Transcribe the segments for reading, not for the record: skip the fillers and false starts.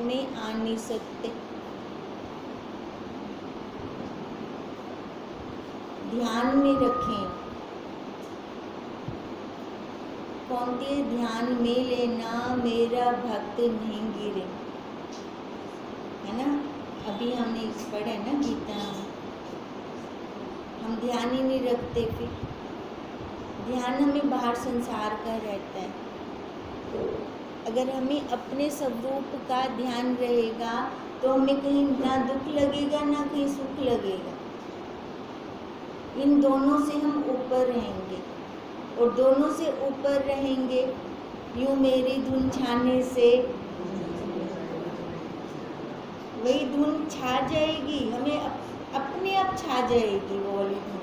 में आ नहीं सकते। ध्यान में रखें, कौंते ध्यान में लेना मेरा भक्त नहीं गिरे, है ना। अभी हमने इस पढ़ा है ना गीता में। हम ध्यान ही नहीं रखते, फिर ध्यान हमें बाहर संसार का रहता है। अगर हमें अपने स्वरूप का ध्यान रहेगा तो हमें कहीं ना दुख लगेगा ना कहीं सुख लगेगा। इन दोनों से हम ऊपर रहेंगे, और दोनों से ऊपर रहेंगे यूं मेरी धुन छाने से वही धुन छा जाएगी, हमें अपने आप छा जाएगी वो वाली धुन।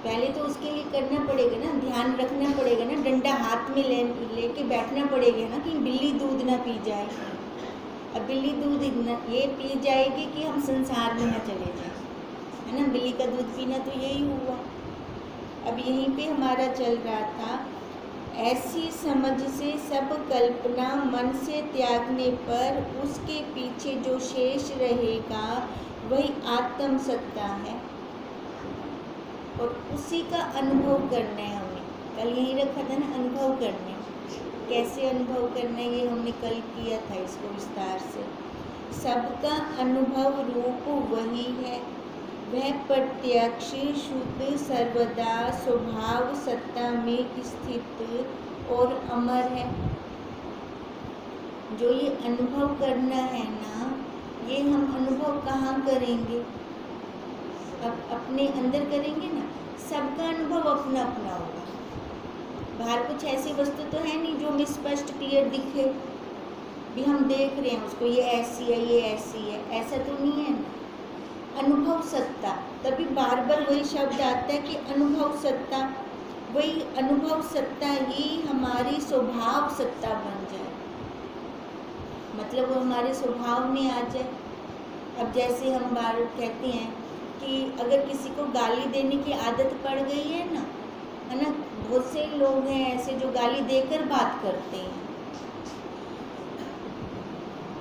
पहले तो उसके लिए करना पड़ेगा ना, ध्यान रखना पड़ेगा ना, डंडा हाथ में लेके बैठना पड़ेगा ना कि बिल्ली दूध ना पी जाए। अब बिल्ली दूध ये पी जाएगी कि हम संसार में ना चले जाए, है ना। बिल्ली का दूध पीना तो यही हुआ। अब यहीं पे हमारा चल रहा था, ऐसी समझ से सब कल्पना मन से त्यागने पर उसके पीछे जो शेष रहेगा वही आत्म सत्ता है, और उसी का अनुभव करना है हमें। कल यही रखा था ना, अनुभव करना है। कैसे अनुभव करना है ये हमने कल किया था इसको विस्तार से। सबका अनुभव रूप वही है, वह प्रत्यक्ष शुद्ध सर्वदा स्वभाव सत्ता में स्थित और अमर है। जो ये अनुभव करना है ना, ये हम अनुभव कहाँ करेंगे? अब अपने अंदर करेंगे ना। सबका अनुभव अपना अपना होगा। बाहर कुछ ऐसी वस्तु तो है नहीं जो हमें स्पष्ट क्लियर दिखे, भी हम देख रहे हैं उसको, ये ऐसी है ये ऐसी है, ऐसा तो नहीं है ना। अनुभव सत्ता, तभी बार बार वही शब्द आता है कि अनुभव सत्ता। वही अनुभव सत्ता ही हमारी स्वभाव सत्ता बन जाए, मतलब वो हमारे स्वभाव में आ जाए। अब जैसे हम बार कहते हैं कि अगर किसी को गाली देने की आदत पड़ गई है ना, है ना, बहुत से लोग हैं ऐसे जो गाली देकर बात करते हैं।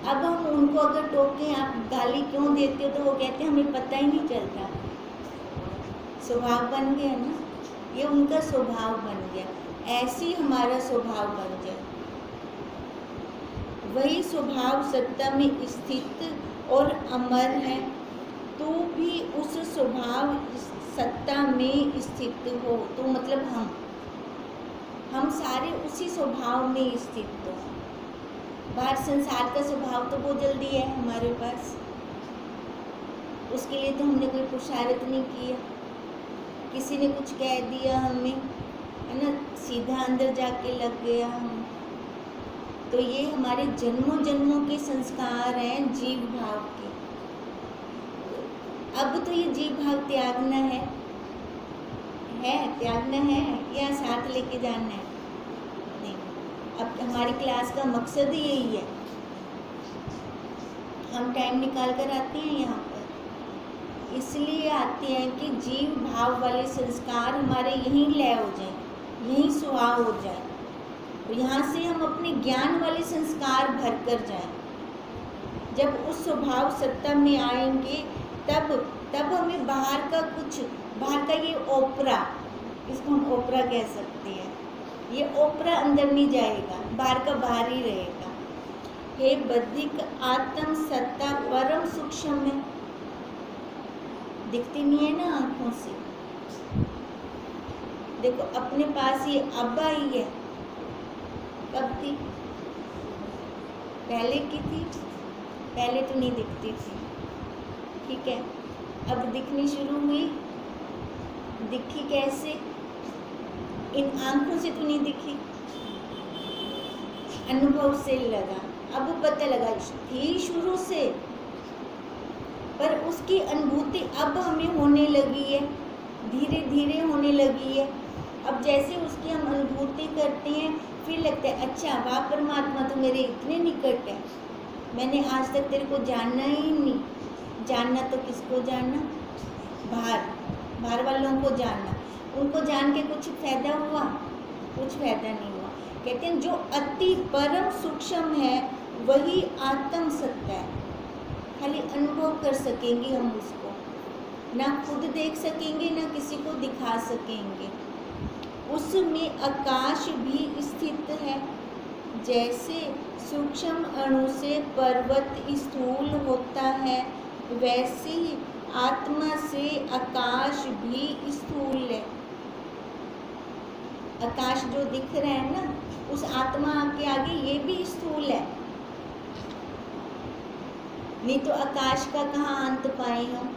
अब हम उनको अगर टोकें आप गाली क्यों देते हो, तो वो कहते हैं हमें पता ही नहीं चलता। स्वभाव बन गया ना, ये उनका स्वभाव बन गया। ऐसी हमारा स्वभाव बन जाए, वही स्वभाव सत्ता में स्थित और अमर है। तो भी उस स्वभाव सत्ता में स्थित हो, तो मतलब हम सारे उसी स्वभाव में स्थित हो। बाहर संसार का स्वभाव तो बहुत जल्दी है हमारे पास, उसके लिए तो हमने कोई पुरुषार्थ नहीं किया। किसी ने कुछ कह दिया हमें, है ना, सीधा अंदर जाके लग गया हम। तो ये हमारे जन्मों जन्मों के संस्कार हैं जीव भाव के। अब तो ये जीव भाव त्यागना है त्यागना है या साथ लेके जाना है? नहीं, अब हमारी क्लास का मकसद ही यही है। हम टाइम निकाल कर आते हैं यहाँ पर, इसलिए आते हैं कि जीव भाव वाले संस्कार हमारे यहीं लय हो जाएं, यहीं सुहाव हो जाए, और यहाँ से हम अपने ज्ञान वाले संस्कार भर कर जाएं। जब उस स्वभाव सत्ता में आएंगे तब हमें बाहर का ये ओपरा, इसको हम ओपरा कह सकते हैं, ये ओपरा अंदर नहीं जाएगा, बाहर का बाहर ही रहेगा। हे बद्धिक आत्म सत्ता परम सूक्ष्म है, दिखती नहीं है ना आंखों से। देखो अपने पास ये अब आई है, कब थी? पहले की थी, पहले तो नहीं दिखती थी, ठीक है। अब दिखनी शुरू हुई, दिखी कैसे? इन आंखों से तो नहीं दिखी, अनुभव से लगा। अब पता लगा थी शुरू से, पर उसकी अनुभूति अब हमें होने लगी है, धीरे धीरे होने लगी है। अब जैसे उसकी हम अनुभूति करते हैं, फिर लगता है अच्छा वाह परमात्मा तो मेरे इतने निकट है, मैंने आज तक तेरे को जानना ही नहीं। जानना तो किसको जानना? बाहर वालों को जानना। उनको जान के कुछ फायदा हुआ? कुछ फायदा नहीं हुआ। कहते हैं जो अति परम सूक्ष्म है वही आत्म सत्य है। खाली अनुभव कर सकेंगे हम उसको, ना खुद देख सकेंगे ना किसी को दिखा सकेंगे। उसमें आकाश भी स्थित है। जैसे सूक्ष्म अणु से पर्वत स्थूल होता है, वैसे ही आत्मा से आकाश भी स्थूल है। आकाश जो दिख रहा है ना, उस आत्मा के आगे ये भी स्थूल है। नहीं तो आकाश का कहाँ अंत पाए हम।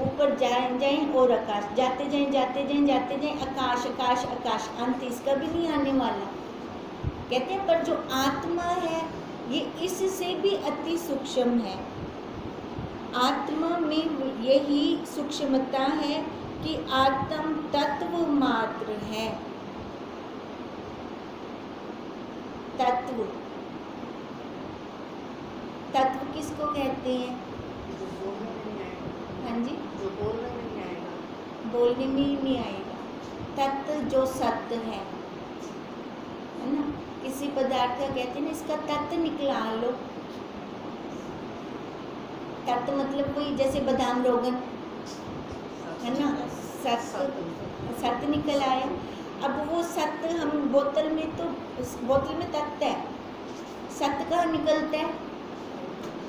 ऊपर जाएं और आकाश, जाते जाएं आकाश आकाश आकाश, अंत इसका भी नहीं आने वाला। कहते हैं पर जो आत्मा है ये इससे भी अति सूक्ष्म है। आत्मा में यही सूक्ष्मता है कि आत्म तत्व मात्र है। तत्व, तत्व किसको कहते हैं? हाँ जी, जो बोलने में नहीं आएगा। बोलने में ही नहीं आएगा। तत्व जो सत्य है ना। किसी पदार्थ का कहते हैं ना इसका तत्व निकला लो। तत्व मतलब कोई जैसे बादाम रोगन है ना, सत्य निकल आया। अब वो सत्य हम बोतल में, तो बोतल में तत्व है, सत्य कहाँ निकलता है?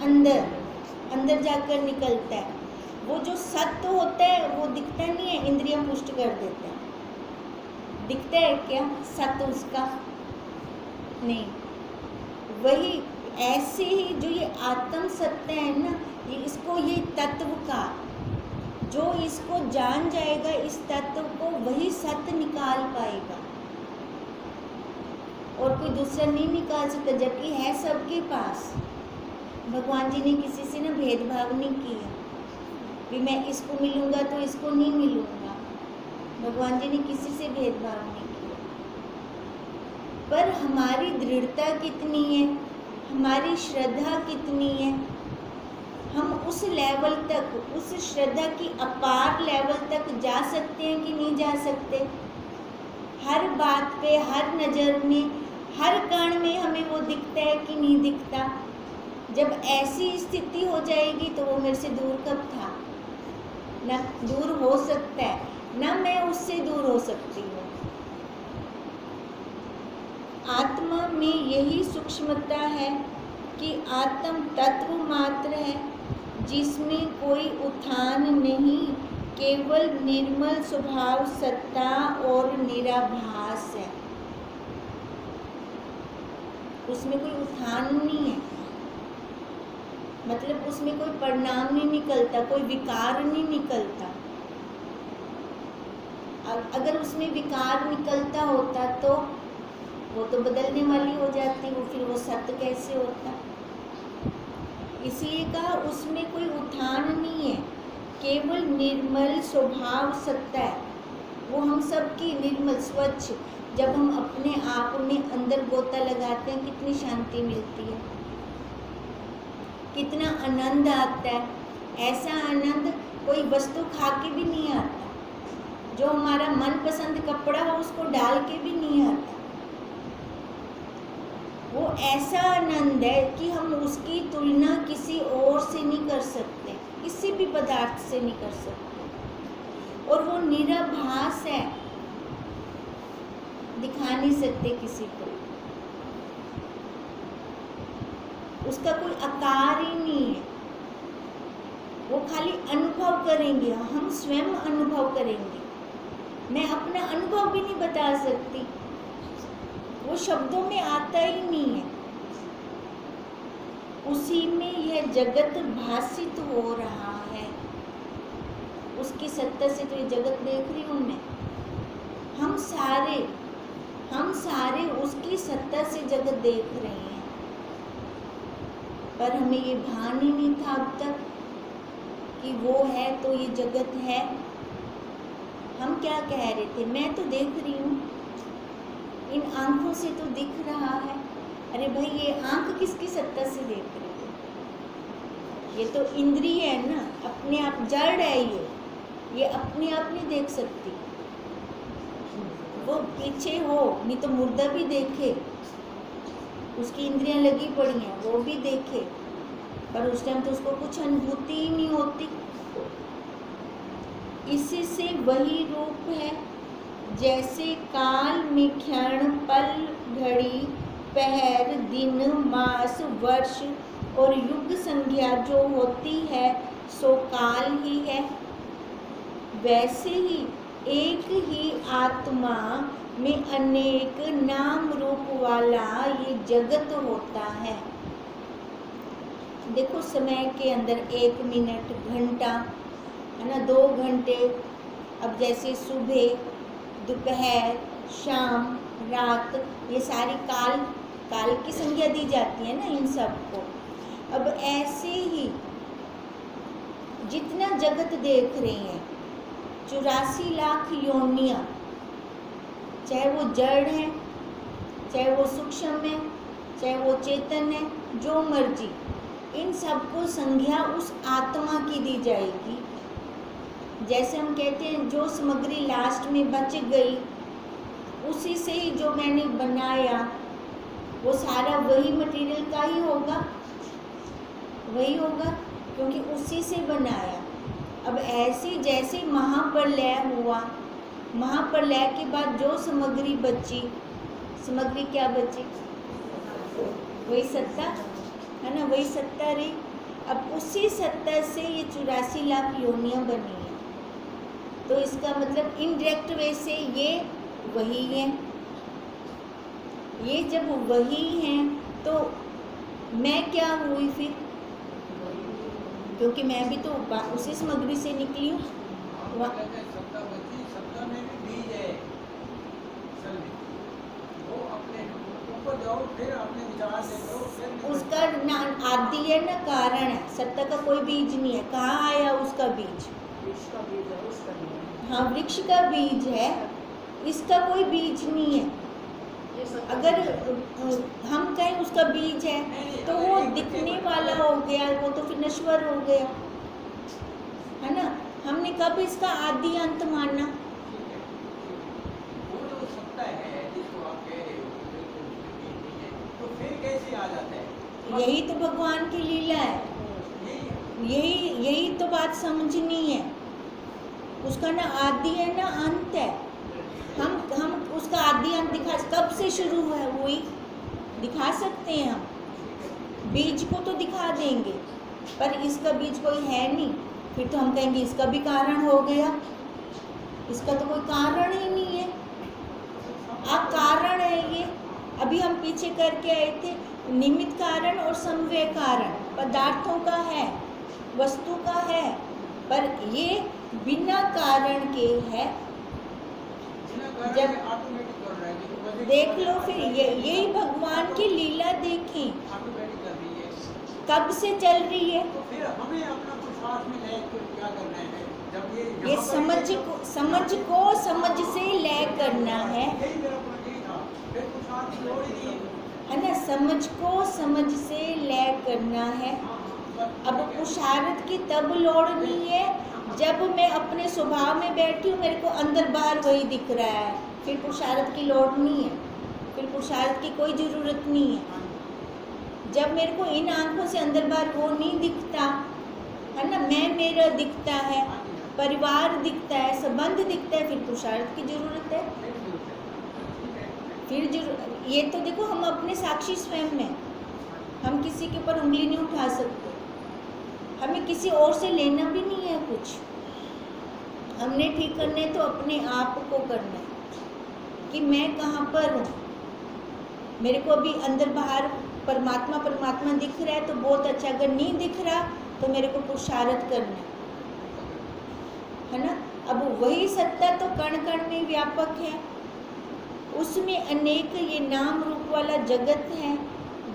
अंदर जाकर निकलता है। वो जो सत्य होता है वो दिखता नहीं है, इंद्रियां पुष्ट कर देते हैं। दिखता है क्या सत्य उसका? नहीं। वही ऐसे ही जो ये आत्म सत्य है ना, ये तत्व का जो इसको जान जाएगा, इस तत्व को, वही सत्य निकाल पाएगा और कोई दूसरा नहीं निकाल सकता, जबकि है सबके पास। भगवान जी ने किसी से ना भेदभाव नहीं किया भी मैं इसको मिलूंगा तो इसको नहीं मिलूंगा। भगवान जी ने किसी से भेदभाव नहीं किया। पर हमारी दृढ़ता कितनी है, हमारी श्रद्धा कितनी है, हम उस लेवल तक, उस श्रद्धा की अपार लेवल तक जा सकते हैं कि नहीं जा सकते? हर बात पे, हर नज़र में, हर कण में हमें वो दिखता है कि नहीं दिखता? जब ऐसी स्थिति हो जाएगी तो वो मेरे से दूर कब था? ना दूर हो सकता है, ना मैं उससे दूर हो सकती हूँ। आत्मा में यही सूक्ष्मता है कि आत्म तत्व मात्र है, जिसमें कोई उत्थान नहीं, केवल निर्मल स्वभाव सत्ता और निराभास है। उसमें कोई उत्थान नहीं है, मतलब उसमें कोई परिणाम नहीं निकलता, कोई विकार नहीं निकलता। अगर उसमें विकार निकलता होता तो वो तो बदलने वाली हो जाती, वो फिर वो सत्य कैसे होता? इसलिए कहा उसमें कोई उत्थान नहीं है, केवल निर्मल स्वभाव सत्ता है। वो हम सब की निर्मल स्वच्छ, जब हम अपने आप में अंदर गोता लगाते हैं कितनी शांति मिलती है, कितना आनंद आता है। ऐसा आनंद कोई वस्तु खा के भी नहीं आता, जो हमारा मनपसंद कपड़ा हो उसको डाल के भी नहीं आता। वो ऐसा आनंद है कि हम उसकी तुलना किसी और से नहीं कर सकते, किसी भी पदार्थ से नहीं कर सकते। और वो निराभास है, दिखा नहीं सकते किसी को, उसका कोई आकार ही नहीं है। वो खाली अनुभव करेंगे, हम स्वयं अनुभव करेंगे। मैं अपना अनुभव भी नहीं बता सकती, वो शब्दों में आता ही नहीं है। उसी में यह जगत भासित हो रहा है, उसकी सत्ता से तो ये जगत देख रही हूँ मैं। हम सारे उसकी सत्ता से जगत देख रहे हैं, पर हमें ये भान ही नहीं था अब तक कि वो है तो ये जगत है। हम क्या कह रहे थे, मैं तो देख रही हूँ, इन आंखों से तो दिख रहा है। अरे भाई, ये आंख किसकी सत्ता से देख रही है? ये तो इंद्रिय है ना, अपने आप जड़ है। ये अपने आप नहीं देख सकती, वो पीछे हो, नहीं तो मुर्दा भी देखे। उसकी इंद्रियां लगी पड़ी हैं, वो भी देखे, पर उस टाइम तो उसको कुछ अनुभूति ही नहीं होती। इससे वही रूप है जैसे काल में क्षण, पल, घड़ी, पहर, दिन, मास, वर्ष और युग संज्ञा जो होती है सो काल ही है। वैसे ही एक ही आत्मा में अनेक नाम रूप वाला ये जगत होता है। देखो समय के अंदर 1 मिनट, घंटा, है ना, 2 घंटे, अब जैसे सुबह, दोपहर, शाम, रात, ये सारी काल की संज्ञा दी जाती है ना इन सबको। अब ऐसे ही जितना जगत देख रहे हैं, 84 लाख योनियाँ, चाहे वो जड़ है, चाहे वो सूक्ष्म है, चाहे वो चेतन है, जो मर्जी, इन सबको संज्ञा उस आत्मा की दी जाएगी। जैसे हम कहते हैं जो सामग्री लास्ट में बच गई, उसी से ही जो मैंने बनाया वो सारा वही मटेरियल का ही होगा, वही होगा, क्योंकि उसी से बनाया। अब ऐसे जैसे महाप्रलय हुआ, महाप्रलय के बाद जो सामग्री बची, सामग्री क्या बची? वही सत्ता है ना, वही सत्ता रही। अब उसी सत्ता से ये 84 लाख योनियाँ बनी हैं, तो इसका मतलब इनडायरेक्ट वे से ये वही है। ये जब वही हैं तो मैं क्या हुई फिर? क्योंकि मैं भी तो उसी सामग्री से निकली हूँ। उसका ना आदि है ना कारण है, सत्ता का कोई बीज नहीं है। कहाँ आया उसका बीज? हाँ, वृक्ष का बीज है, इसका कोई बीज नहीं है। अगर हम कहें उसका बीज है तो वो दिखने वाला हो गया, वो तो फिर नश्वर हो गया, है ना। हमने कब इसका आदि अंत माना? यही तो भगवान की लीला है, यही तो बात समझनी है। उसका ना आदि है ना अंत है। हम उसका आदि अंत दिखा, कब से शुरू है वही दिखा सकते हैं हम। बीज को तो दिखा देंगे, पर इसका बीज कोई है नहीं, फिर तो हम कहेंगे इसका भी कारण हो गया। इसका तो कोई कारण ही नहीं है, अकारण है ये। अभी हम पीछे करके आए थे, निमित्त कारण और समव्यय कारण पदार्थों का है, वस्तु का है, पर ये बिना कारण के है। जब देख लो फिर यही भगवान की लीला देखें, कब से चल रही है। तो फिर हमें अपना पुरुषार्थ में लय क्या करना है? जब ये समझ से लय करना है, है ना। समझ से लय करना है। अब पुरुषार्थ की तब लोड़ नहीं है जब मैं अपने स्वभाव में बैठी हूँ, मेरे को अंदर बाहर वही दिख रहा है, फिर पुरुषार्थ की लोड़ नहीं है, फिर पुरुषार्थ की कोई ज़रूरत नहीं है। जब मेरे को इन आंखों से अंदर बाहर वो नहीं दिखता, है ना, मैं मेरा दिखता है, परिवार दिखता है, संबंध दिखता है, फिर पुरुषार्थ की ज़रूरत है। ये तो देखो हम अपने साक्षी स्वयं में, हम किसी के ऊपर उंगली नहीं उठा सकते, हमें किसी और से लेना भी नहीं है कुछ। हमने ठीक करने तो अपने आप को करना है कि मैं कहाँ पर हूँ। मेरे को अभी अंदर बाहर परमात्मा दिख रहा है तो बहुत अच्छा, अगर नहीं दिख रहा तो मेरे को पुरुषार्थ करना है ना। अब वही सत्ता तो कण कण में व्यापक है, उसमें अनेक ये नाम रूप वाला जगत है।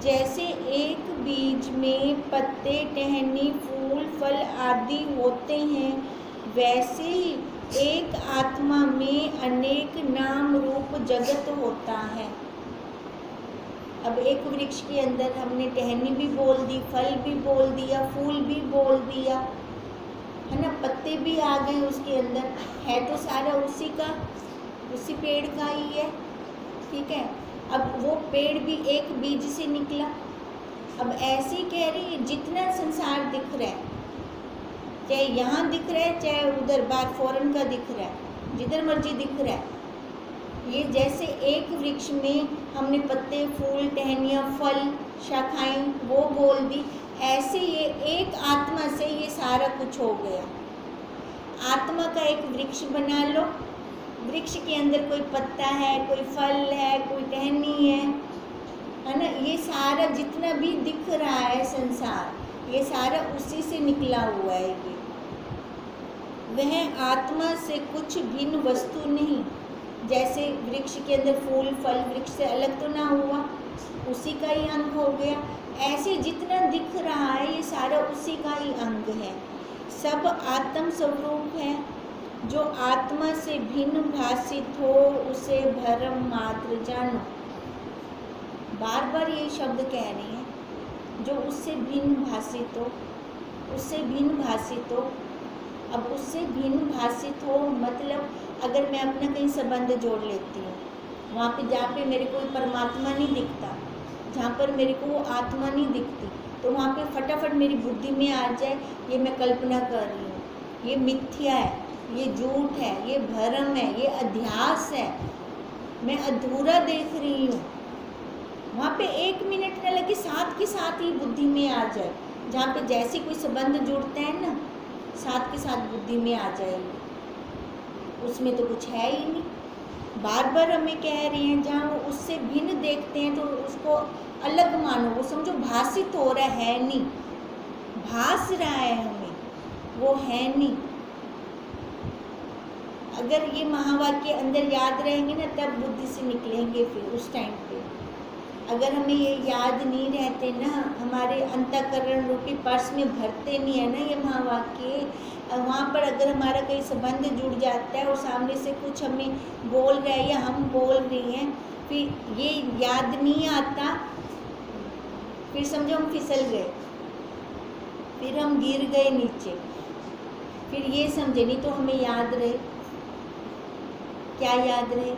जैसे एक बीज में पत्ते, टहनी, फूल, फल आदि होते हैं, वैसे ही एक आत्मा में अनेक नाम रूप जगत होता है। अब एक वृक्ष के अंदर हमने टहनी भी बोल दी, फल भी बोल दिया, फूल भी बोल दिया, है ना, पत्ते भी आ गए उसके अंदर, है तो सारा उसी का, उसी पेड़ का ही है, ठीक है। अब वो पेड़ भी एक बीज से निकला। अब ऐसे ही कह रही है, जितना संसार दिख रहा है, चाहे यहाँ दिख रहा है चाहे उधर बाहर फॉरेन का दिख रहा है, जिधर मर्जी दिख रहा है, ये जैसे एक वृक्ष में हमने पत्ते, फूल, टहनियाँ, फल, शाखाएं वो बोल दी, ऐसे ये एक आत्मा से ये सारा कुछ हो गया। आत्मा का एक वृक्ष बना लो, वृक्ष के अंदर कोई पत्ता है, कोई फल है, कोई टहनी है ना, ये सारा जितना भी दिख रहा है संसार, ये सारा उसी से निकला हुआ है। ये वह आत्मा से कुछ भिन्न वस्तु नहीं। जैसे वृक्ष के अंदर फूल, फल वृक्ष से अलग तो ना हुआ, उसी का ही अंग हो गया। ऐसे जितना दिख रहा है ये सारा उसी का ही अंग है। सब आत्म स्वरूप है। जो आत्मा से भिन्न भाषित हो उसे भ्रम मात्र जानो। बार बार ये शब्द कह रही हैं, जो उससे भिन्न भाषित हो, उससे भिन्न भाषित हो। अब उससे भिन्न भाषित हो मतलब अगर मैं अपना कहीं संबंध जोड़ लेती हूँ, वहाँ पे जहाँ पे मेरे को परमात्मा नहीं दिखता, जहाँ पर मेरे को वो आत्मा नहीं दिखती, तो वहाँ पे फटाफट मेरी बुद्धि में आ जाए ये मैं कल्पना कर रही हूँ, ये मिथ्या है, ये झूठ है, ये भ्रम है, ये अध्यास है, मैं अधूरा देख रही हूँ। वहाँ पे एक मिनट न लगे, साथ के साथ ही बुद्धि में आ जाए। जहाँ पे जैसे कोई संबंध जुड़ता है ना, साथ के साथ बुद्धि में आ जाएगी, उसमें तो कुछ है ही नहीं। बार बार हमें कह रही हैं, जहाँ वो उससे भिन्न देखते हैं तो उसको अलग मानो, वो समझो भाषित हो रहा है नहीं, भास रहा है हमें, वो है नहीं। अगर ये महावाक्य अंदर याद रहेंगे ना तब बुद्धि से निकलेंगे फिर उस टाइम पे। अगर हमें ये याद नहीं रहते ना, हमारे अंतःकरण रूपी पर्स में भरते नहीं है ना ये महावाक्य, वहाँ पर अगर हमारा कहीं संबंध जुड़ जाता है और सामने से कुछ हमें बोल रहा है या हम बोल रही हैं, फिर ये याद नहीं आता, फिर समझो हम फिसल गए, फिर हम गिर गए नीचे, फिर ये समझे नहीं तो हमें याद रहे, क्या याद रहे?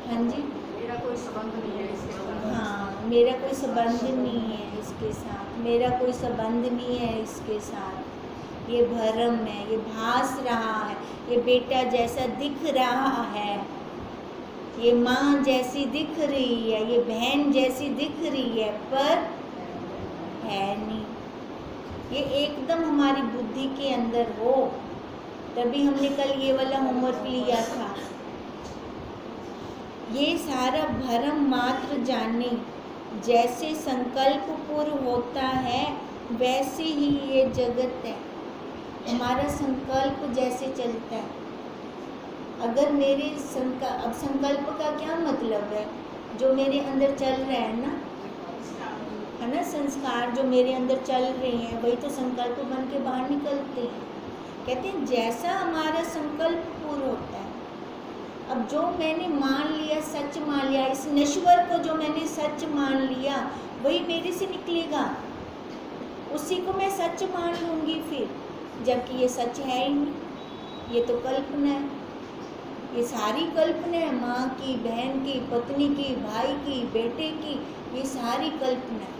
हाँ जी, मेरा कोई संबंध नहीं है इसके साथ। हाँ, मेरा कोई संबंध नहीं है इसके साथ, मेरा कोई संबंध नहीं है इसके साथ, ये भ्रम है, ये भास रहा है, ये बेटा जैसा दिख रहा है, ये माँ जैसी दिख रही है, ये बहन जैसी दिख रही है, पर है नहीं। ये एकदम हमारी बुद्धि के अंदर हो, तभी हमने कल ये वाला होमवर्क लिया था। ये सारा भ्रम मात्र जाने, जैसे संकल्प पूर्ण होता है वैसे ही ये जगत है। हमारा संकल्प जैसे चलता है, अगर मेरे अब संकल्प का क्या मतलब है? जो मेरे अंदर चल रहा है ना, संस्कार जो मेरे अंदर चल रहे हैं वही तो संकल्प बन के बाहर निकलते हैं। कहते हैं जैसा हमारा संकल्प पूर्ण होता है। अब जो मैंने मान लिया, सच मान लिया, इस नश्वर को जो मैंने सच मान लिया वही मेरे से निकलेगा, उसी को मैं सच मान लूँगी फिर, जबकि ये सच है ही नहीं, ये तो कल्पना है, ये सारी कल्पना है। माँ की, बहन की, पत्नी की, भाई की, बेटे की, ये सारी कल्पना है,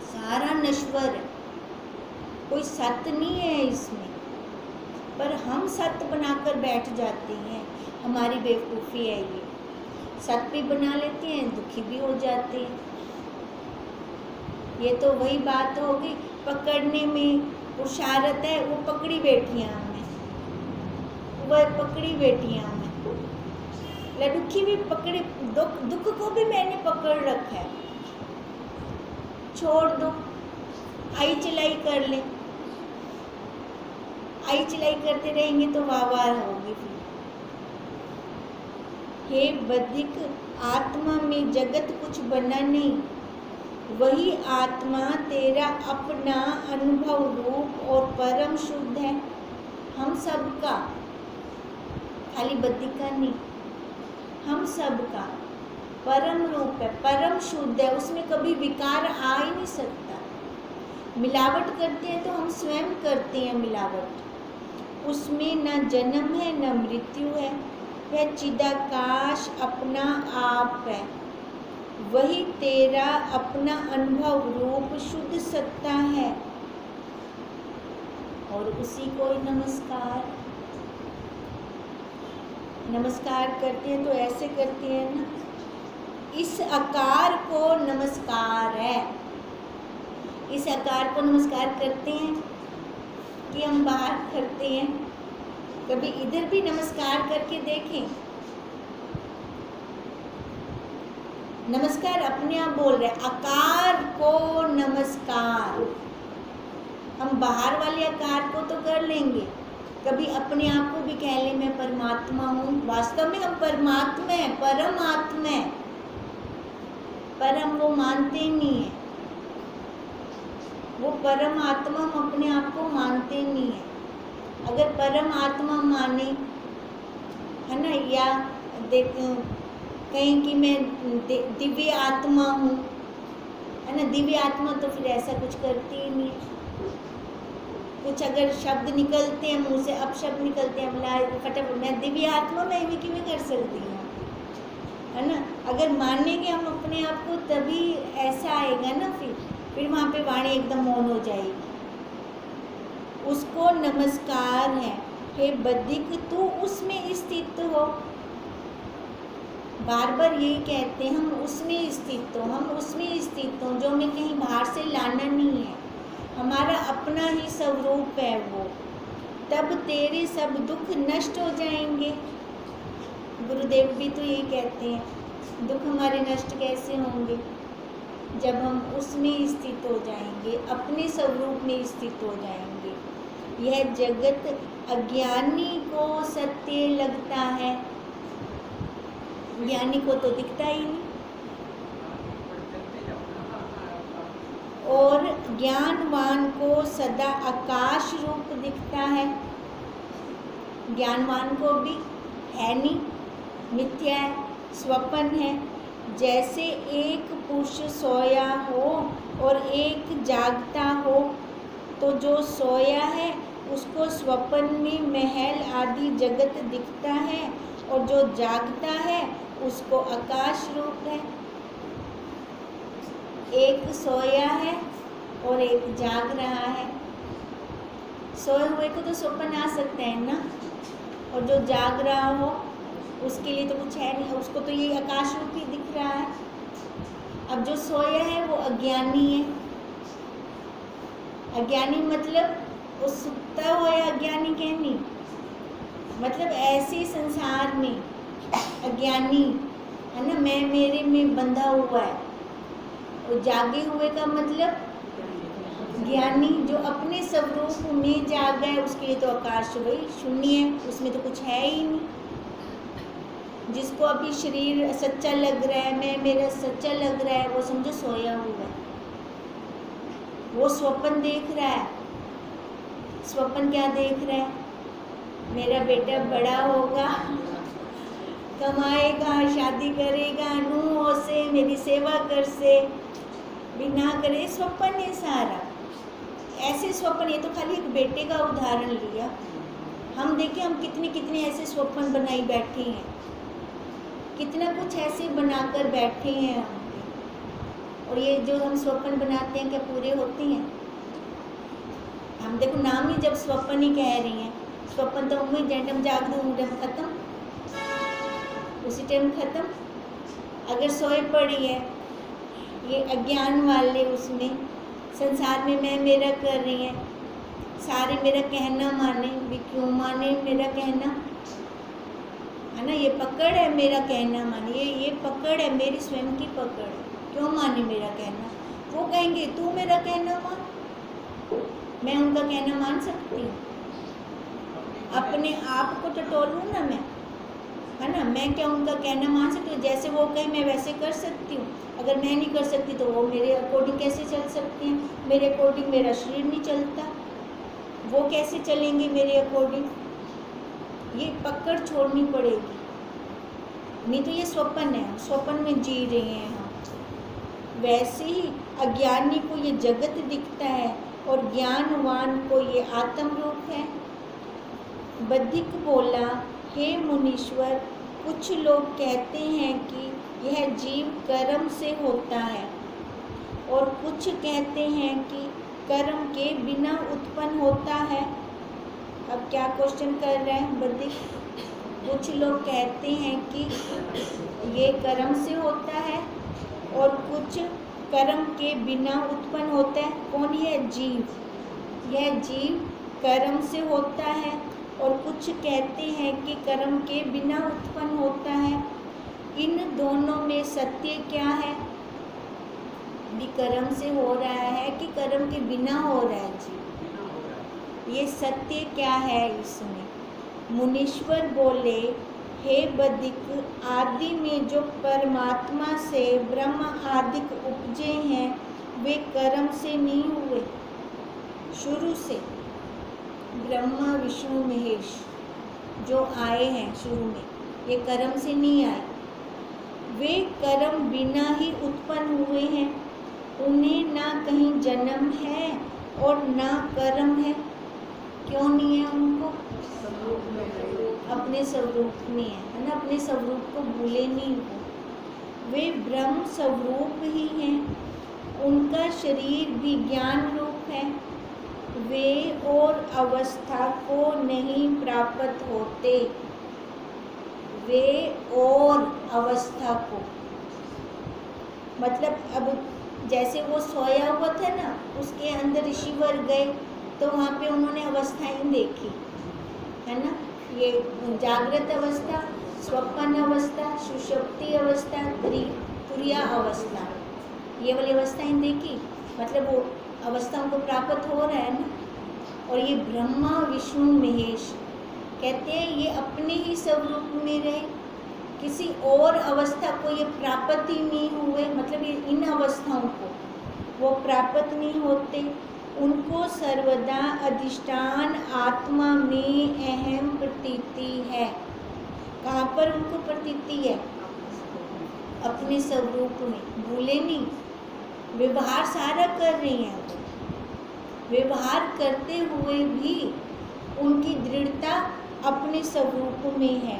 सारा नश्वर है, कोई सत्य नहीं है इसमें। पर हम सत्य बनाकर बैठ जाते हैं, हमारी बेवकूफ़ी है ये। सत्य भी बना लेते हैं, दुखी भी हो जाते हैं। ये तो वही बात होगी, पकड़ने में पुरुषारत है, वो पकड़ी बैठियाँ हमें, वह पकड़ी बैठियाँ हमें। लड़की भी पकड़े, दुख को भी मैंने पकड़ रखा है, छोड़ दो, आई चलाई कर ले, आई चलाई करते रहेंगे तो वाह होगी फिर। हे बधिक, आत्मा में जगत कुछ बना नहीं, वही आत्मा तेरा अपना अनुभव रूप और परम शुद्ध है। हम सब का, खाली बधिक का नहीं, हम सब का परम रूप है, परम शुद्ध है, उसमें कभी विकार आ ही नहीं सकता। मिलावट करते हैं तो हम स्वयं करते हैं मिलावट, उसमें न जन्म है न मृत्यु है, वह चिदाकाश अपना आप है, वही तेरा अपना अनुभव रूप शुद्ध सत्ता है। और उसी को नमस्कार करते हैं तो ऐसे करते हैं ना, इस आकार को नमस्कार है। इस आकार को नमस्कार करते हैं कि हम बाहर करते हैं, कभी इधर भी नमस्कार करके देखें। नमस्कार अपने आप बोल रहे हैं, आकार को नमस्कार। हम बाहर वाले आकार को तो कर लेंगे, कभी अपने आप को भी कह ले मैं परमात्मा हूँ। वास्तव में हम परमात्मा है, परम आत्मा है, पर हम वो मानते नहीं है। वो परम आत्मा हम अपने आप को मानते नहीं है। अगर परम आत्मा माने, है ना, या कहें कि मैं दिव्य आत्मा हूँ, है ना, दिव्य आत्मा, तो फिर ऐसा कुछ करती ही नहीं है। कुछ अगर शब्द निकलते हैं मुँह से, अपशब्द निकलते हैं, बोला फटाफट मैं दिव्य आत्मा मैं भी क्यों कर सकती हूँ, है ना। अगर मानेंगे हम अपने आप को तभी ऐसा आएगा ना, फिर वहाँ पे वाणी एकदम मौन हो जाएगी। उसको नमस्कार है, हे बद्धिक तू उसमें स्थित हो। बार बार यही कहते हैं, हम उसमें स्थित हो, हम उसमें स्थित हो, जो हमें कहीं बाहर से लाना नहीं है, हमारा अपना ही स्वरूप है वो। तब तेरे सब दुख नष्ट हो जाएंगे। गुरुदेव भी तो यही कहते हैं, दुख हमारे नष्ट कैसे होंगे, जब हम उसमें स्थित हो जाएंगे, अपने स्वरूप में स्थित हो जाएंगे। यह जगत अज्ञानी को सत्य लगता है, ज्ञानी को तो दिखता ही नहीं, और ज्ञानवान को सदा आकाश रूप दिखता है। ज्ञानवान को भी है नहीं, मिथ्या है, स्वप्न है। जैसे एक पुरुष सोया हो और एक जागता हो, तो जो सोया है उसको स्वप्न में महल आदि जगत दिखता है, और जो जागता है उसको आकाश रूप है। एक सोया है और एक जाग रहा है। सोए हुए को तो स्वप्न आ सकता है ना, और जो जाग रहा हो उसके लिए तो कुछ है नहीं, उसको तो ये आकाश रूप ही दिख रहा है। अब जो सोया है वो अज्ञानी है। अज्ञानी मतलब वो सुता हुआ है, अज्ञानी कहनी मतलब ऐसे संसार में अज्ञानी है ना, मैं मेरे में बंधा हुआ है। और जागे हुए का मतलब ज्ञानी, जो अपने स्वरूप में जागा है, उसके लिए तो आकाश वही शून्य है, उसमें तो कुछ है ही नहीं। जिसको अभी शरीर सच्चा लग रहा है, मैं मेरा सच्चा लग रहा है, वो समझो सोया हुआ है, वो स्वप्न देख रहा है। स्वप्न क्या देख रहा है, मेरा बेटा बड़ा होगा, कमाएगा, शादी करेगा, नूहों से मेरी सेवा कर से बिना करे, स्वप्न है सारा। ऐसे स्वप्न, ये तो खाली एक बेटे का उदाहरण लिया, हम देखें हम कितने कितने ऐसे स्वप्न बनाई बैठे हैं, कितना कुछ ऐसे बनाकर बैठे हैं हम। और ये जो हम स्वप्न बनाते हैं क्या पूरे होते हैं? हम देखो नाम ही जब स्वप्न ही कह रही हैं, स्वप्न तो उम्मीद जैसे जाग दूँ खत्म, उसी टाइम खत्म। अगर सोए पड़ी है ये अज्ञान वाले, उसमें संसार में मैं मेरा कर रही हैं, सारे मेरा कहना माने भी, क्यों माने मेरा कहना, है ना, ये पकड़ है मेरा कहना माने, ये पकड़ है मेरी स्वयं की पकड़, क्यों माने मेरा कहना। वो कहेंगे तू मेरा कहना मान, मैं उनका कहना मान सकती हूँ, अपने आप को टटोलूँ ना मैं, है ना, मैं क्या उनका कहना मान सकती हूँ? जैसे वो कहे मैं वैसे कर सकती हूँ, अगर मैं नहीं कर सकती तो वो मेरे अकॉर्डिंग कैसे चल सकती हैं? मेरे अकॉर्डिंग मेरा शरीर नहीं चलता, वो कैसे चलेंगे मेरे अकॉर्डिंग? ये पकड़ छोड़नी पड़ेगी, नहीं तो ये स्वप्न है, स्वप्न में जी रहे हैं हम। वैसे ही अज्ञानी को ये जगत दिखता है और ज्ञानवान को ये आत्म रूप है। बद्धिक बोला, हे मुनीश्वर, कुछ लोग कहते हैं कि यह जीव कर्म से होता है और कुछ कहते हैं कि कर्म के बिना उत्पन्न होता है। अब क्या क्वेश्चन कर रहे हैं बद्री? कुछ लोग कहते हैं कि ये कर्म से होता है और कुछ कर्म के बिना उत्पन्न होता है। कौन? ये जीव। यह जीव कर्म से होता है और कुछ कहते हैं कि कर्म के बिना उत्पन्न होता है। इन दोनों में सत्य क्या है? भी कर्म से हो रहा है कि कर्म के बिना हो रहा है जीव? ये सत्य क्या है इसमें? मुनीश्वर बोले, हे बदिक, आदि में जो परमात्मा से ब्रह्म आदिक उपजे हैं वे कर्म से नहीं हुए। शुरू से ब्रह्मा विष्णु महेश जो आए हैं शुरू में, ये कर्म से नहीं आए। वे कर्म बिना ही उत्पन्न हुए हैं। उन्हें ना कहीं जन्म है और ना कर्म है। क्यों नहीं है उनको? अपने स्वरूप में है ना, अपने स्वरूप को भूले नहीं वो। वे ब्रह्म स्वरूप ही हैं। उनका शरीर भी ज्ञान रूप है। वे और अवस्था को नहीं प्राप्त होते। वे और अवस्था को मतलब अब जैसे वो सोया हुआ था ना, उसके अंदर ऋषिवर गए तो वहाँ पे उन्होंने अवस्थाएं देखी है ना। ये जागृत अवस्था, स्वप्न अवस्था, सुषुप्ति अवस्था, तुरिया अवस्था, ये वाली अवस्थाएं देखी। मतलब वो अवस्थाओं को प्राप्त हो रहा है ना। और ये ब्रह्मा विष्णु महेश कहते हैं ये अपने ही स्वरूप में रहे, किसी और अवस्था को ये प्राप्त ही नहीं हुए। मतलब ये इन अवस्थाओं को वो प्राप्त नहीं होते। उनको सर्वदा अधिष्ठान आत्मा में अहम प्रतीति है। कहाँ पर उनको प्रतीति है? अपने स्वरूप में। भूले नहीं, व्यवहार सारा कर रही हैं। व्यवहार करते हुए भी उनकी दृढ़ता अपने स्वरूप में है।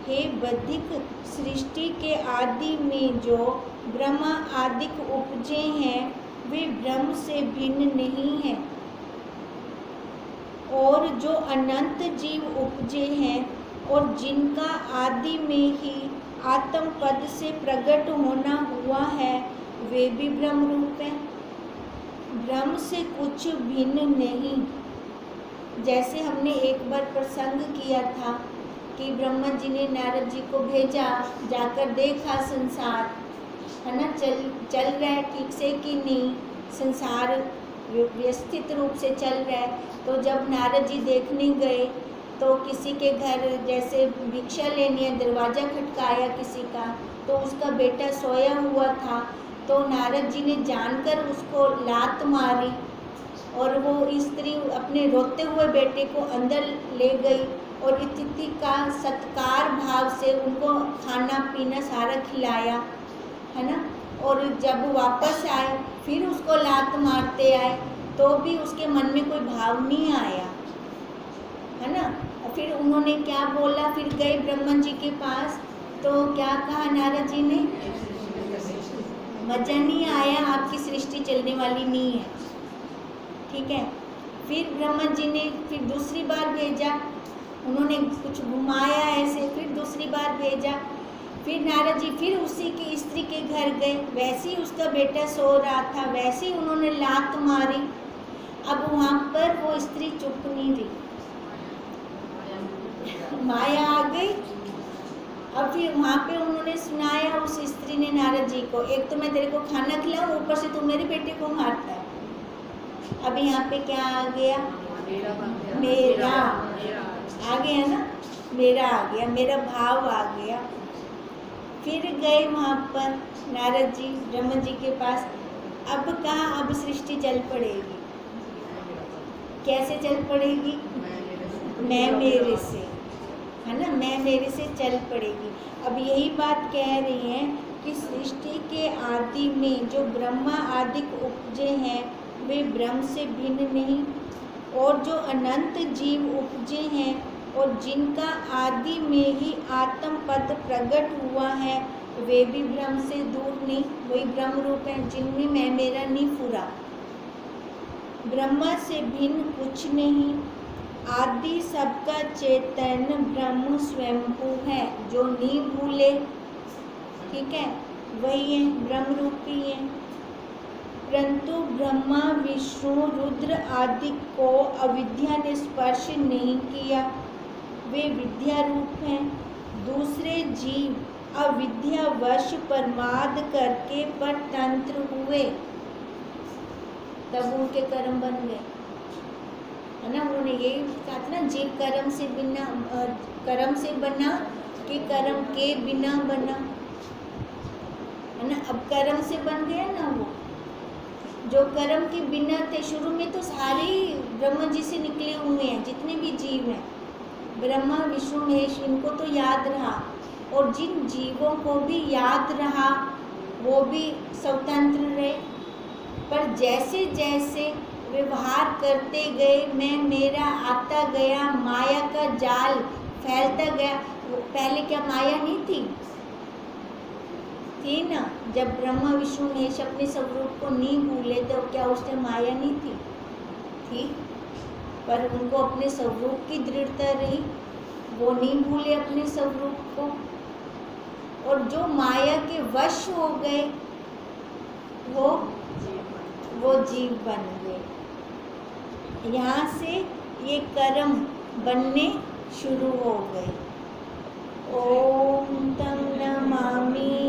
हे बधिक, सृष्टि के आदि में जो ब्रह्मा आदिक उपजे हैं वे ब्रह्म से भिन्न नहीं हैं। और जो अनंत जीव उपजे हैं और जिनका आदि में ही आत्म पद से प्रकट होना हुआ है वे भी ब्रह्म रूप हैं। ब्रह्म से कुछ भिन्न नहीं। जैसे हमने एक बार प्रसंग किया था कि ब्रह्मा जी ने नारद जी को भेजा, जाकर देखा संसार है ना चल रहा है ठीक से कि नहीं, संसार व्यवस्थित रूप से चल रहा है। तो जब नारद जी देखने गए तो किसी के घर जैसे भिक्षा लेनी है, दरवाज़ा खटकाया किसी का, तो उसका बेटा सोया हुआ था। तो नारद जी ने जानकर उसको लात मारी और वो स्त्री अपने रोते हुए बेटे को अंदर ले गई और अतिथि का सत्कार भाव से उनको खाना पीना सारा खिलाया है ना। और जब वापस आए फिर उसको लात मारते आए तो भी उसके मन में कोई भाव नहीं आया है ना। फिर उन्होंने क्या बोला, फिर गए ब्रह्मा जी के पास तो क्या कहा नारद जी ने, मजा नहीं आया, आपकी सृष्टि चलने वाली नहीं है। ठीक है। फिर ब्रह्मा जी ने फिर दूसरी बार भेजा, उन्होंने कुछ घुमाया ऐसे, फिर दूसरी बार भेजा। फिर नारद जी फिर उसी की स्त्री के घर गए, वैसे ही उसका बेटा सो रहा था, वैसे ही उन्होंने लात मारी। अब वहाँ पर वो स्त्री चुप नहीं रही, माया आ गई। अब फिर वहाँ पे उन्होंने सुनाया उस स्त्री ने नारद जी को, एक तो मैं तेरे को खाना खिलाऊं, ऊपर से तू मेरे बेटे को मारता है। अब यहाँ पे क्या आ गया, मेरा आ गया ना, मेरा आ गया, मेरा भाव आ गया। फिर गए वहाँ पर नारद जी ब्रह्मा जी के पास। अब कहा अब सृष्टि चल पड़ेगी। कैसे चल पड़ेगी, मैं मेरे से है ना, मैं मेरे से चल पड़ेगी। अब यही बात कह रही हैं कि सृष्टि के आदि में जो ब्रह्मा आदिक उपजे हैं वे ब्रह्म से भिन्न नहीं, और जो अनंत जीव उपजे हैं और जिनका आदि में ही आत्म पद प्रकट हुआ है वे भी ब्रह्म से दूर नहीं, वही ब्रह्म रूप है, जिनमें मैं मेरा नहीं फुरा। ब्रह्म से भिन्न कुछ नहीं, आदि सबका चेतन ब्रह्म स्वयंभू है, जो नहीं भूले, ठीक है, वही है, ब्रह्म रूपी है। परंतु ब्रह्मा विष्णु रुद्र आदि को अविद्या ने स्पर्श नहीं किया, वे विद्या रूप हैं। दूसरे जीव अविद्यावश प्रमाद करके परतंत्र हुए, तब उनके कर्म बन गए, है ना। उन्होंने यही कहा था ना, जीव कर्म से बिना, कर्म से बना कि कर्म के बिना बना, है ना। अब कर्म से बन गया ना वो, जो कर्म के बिना थे। शुरू में तो सारे ब्रह्मा जी से निकले हुए हैं, जितने भी जीव हैं, ब्रह्मा विष्णु महेश, इनको तो याद रहा, और जिन जीवों को भी याद रहा वो भी स्वतंत्र रहे। पर जैसे जैसे व्यवहार करते गए, मैं मेरा आता गया, माया का जाल फैलता गया। वो पहले क्या माया नहीं थी ना। जब ब्रह्मा विष्णु महेश अपने स्वरूप को नहीं भूले तो क्या उसने माया नहीं थी, पर उनको अपने स्वरूप की दृढ़ता रही, वो नहीं भूले अपने स्वरूप को। और जो माया के वश हो गए वो जीव बन गए। यहाँ से ये कर्म बनने शुरू हो गए। ओम तं नमामि